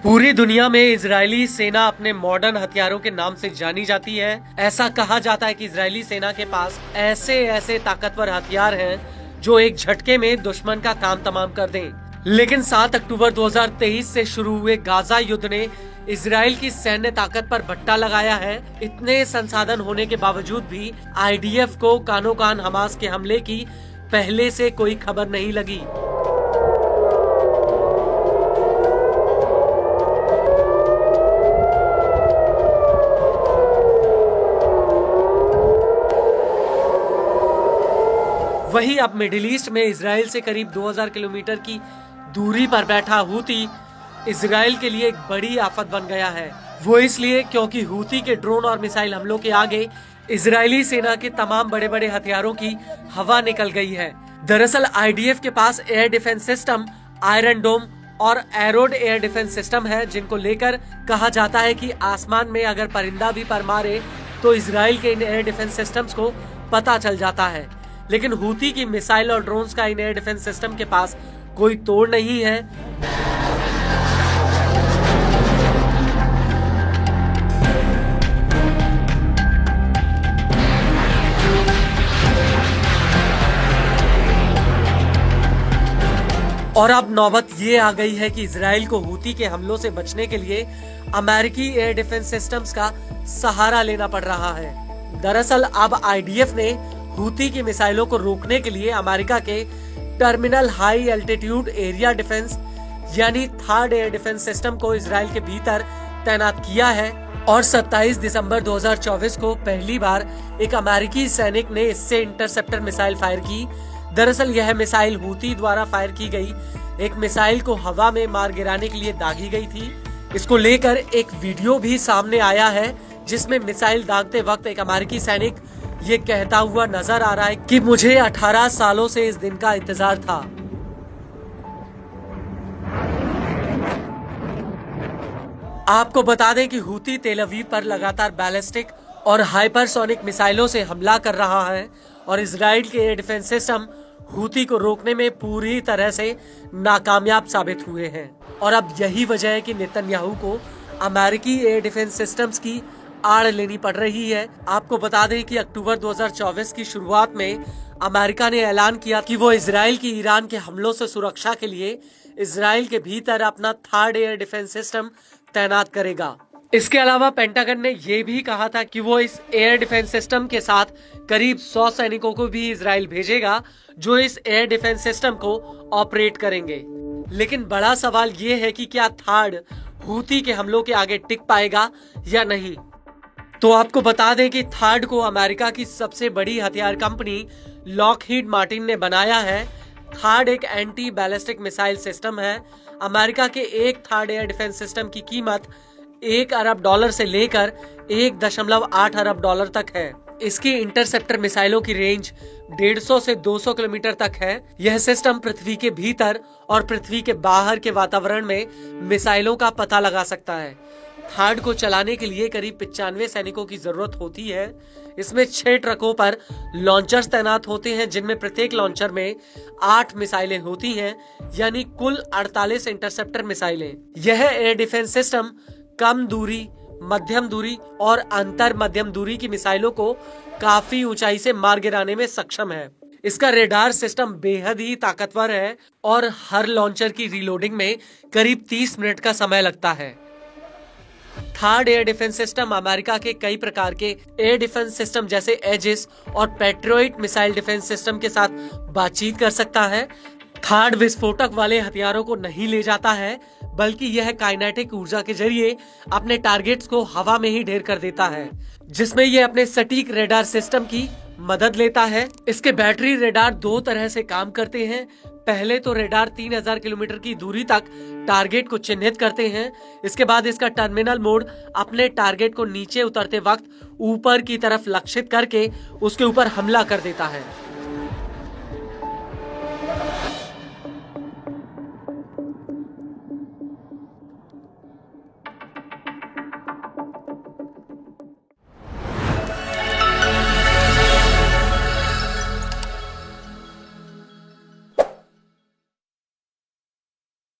पूरी दुनिया में इजरायली सेना अपने मॉडर्न हथियारों के नाम से जानी जाती है। ऐसा कहा जाता है कि इजरायली सेना के पास ऐसे ऐसे ताकतवर हथियार हैं जो एक झटके में दुश्मन का काम तमाम कर दें। लेकिन 7 अक्टूबर 2023 से शुरू हुए गाजा युद्ध ने इजराइल की सैन्य ताकत पर भट्टा लगाया है। इतने संसाधन होने के बावजूद भी आईडीएफ को कानो कान हमास के हमले की पहले से कोई खबर नहीं लगी। वहीं अब मिडिल ईस्ट में इजराइल से करीब 2000 किलोमीटर की दूरी पर बैठा हूती इजराइल के लिए एक बड़ी आफत बन गया है। वो इसलिए क्योंकि हूती के ड्रोन और मिसाइल हमलों के आगे इजरायली सेना के तमाम बड़े बड़े हथियारों की हवा निकल गई है। दरअसल आईडीएफ के पास एयर डिफेंस सिस्टम, आयरन डोम और एरोड एयर डिफेंस सिस्टम है, जिनको लेकर कहा जाता है कि आसमान में अगर परिंदा भी पर मारे तो इजराइल के इन एयर डिफेंस सिस्टम्स को पता चल जाता है। लेकिन हूती की मिसाइल और ड्रोन्स का इन एयर डिफेंस सिस्टम के पास कोई तोड़ नहीं है। और अब नौबत ये आ गई है कि इजराइल को हूती के हमलों से बचने के लिए अमेरिकी एयर डिफेंस सिस्टम्स का सहारा लेना पड़ रहा है। दरअसल अब आईडीएफ ने हूती की मिसाइलों को रोकने के लिए अमेरिका के terminal high altitude area defence यानी थर्ड एयर डिफेंस सिस्टम को इजराइल के भीतर तैनात किया है। और 27 दिसंबर 2024 को पहली बार एक अमेरिकी सैनिक ने इससे इंटरसेप्टर मिसाइल फायर की। दरअसल यह मिसाइल हूती द्वारा फायर की गई एक मिसाइल को हवा में मार गिराने के लिए दागी गई थी। इसको लेकर एक वीडियो भी सामने आया है जिसमें मिसाइल दागते वक्त एक अमेरिकी सैनिक ये कहता हुआ नजर आ रहा है कि मुझे 18 सालों से इस दिन का इंतजार था। आपको बता दें कि हूती तेल अवीव पर लगातार बैलिस्टिक और हाइपरसोनिक मिसाइलों से हमला कर रहा है और इजराइल के एयर डिफेंस सिस्टम हूती को रोकने में पूरी तरह से नाकामयाब साबित हुए हैं। और अब यही वजह है कि नेतन्याहू को अमेरिकी एयर डिफेंस सिस्टम्स की आड़ लेनी पड़ रही है। आपको बता दें कि अक्टूबर 2024 की शुरुआत में अमेरिका ने ऐलान किया कि वो इजराइल की ईरान के हमलों से सुरक्षा के लिए इजराइल के भीतर अपना थर्ड एयर डिफेंस सिस्टम तैनात करेगा। इसके अलावा पेंटागन ने ये भी कहा था कि वो इस एयर डिफेंस सिस्टम के साथ करीब 100 सैनिकों को भी इजराइल भेजेगा जो इस एयर डिफेंस सिस्टम को ऑपरेट करेंगे। लेकिन बड़ा सवाल ये है कि क्या थर्ड हूती के हमलों के आगे टिक पाएगा या नहीं। तो आपको बता दें कि थर्ड को अमेरिका की सबसे बड़ी हथियार कंपनी लॉकहीड मार्टिन ने बनाया है। थर्ड एक एंटी बैलिस्टिक मिसाइल सिस्टम है। अमेरिका के एक थर्ड एयर डिफेंस सिस्टम की कीमत $1 अरब से लेकर $1.8 अरब तक है। इसकी इंटरसेप्टर मिसाइलों की रेंज 150 से 200 किलोमीटर तक है। यह सिस्टम पृथ्वी के भीतर और पृथ्वी के बाहर के वातावरण में मिसाइलों का पता लगा सकता है। थर्ड को चलाने के लिए करीब 95 सैनिकों की जरूरत होती है। इसमें 6 ट्रकों पर लॉन्चर्स तैनात होते हैं जिनमें प्रत्येक लॉन्चर में 8 मिसाइलें होती हैं, यानी कुल 48 इंटरसेप्टर मिसाइलें। यह एयर डिफेंस सिस्टम कम दूरी, मध्यम दूरी और अंतर मध्यम दूरी की मिसाइलों को काफी ऊंचाई से मार गिराने में सक्षम है। इसका रेडार सिस्टम बेहद ही ताकतवर है और हर लॉन्चर की रीलोडिंग में करीब 30 मिनट का समय लगता है। Third air defence system America के कई प्रकार के एयर डिफेंस सिस्टम जैसे एजिस और पैट्रियट मिसाइल डिफेंस सिस्टम के साथ बातचीत कर सकता है। थर्ड विस्फोटक वाले हथियारों को नहीं ले जाता है, बल्कि यह काइनेटिक ऊर्जा के जरिए अपने टारगेट्स को हवा में ही ढेर कर देता है, जिसमें यह अपने सटीक रेडार सिस्टम की मदद लेता है। इसके बैटरी रेडार 2 तरह से काम करते हैं। पहले तो रेडार 3000 किलोमीटर की दूरी तक टारगेट को चिन्हित करते हैं। इसके बाद इसका टर्मिनल मोड अपने टारगेट को नीचे उतरते वक्त ऊपर की तरफ लक्षित करके उसके ऊपर हमला कर देता है।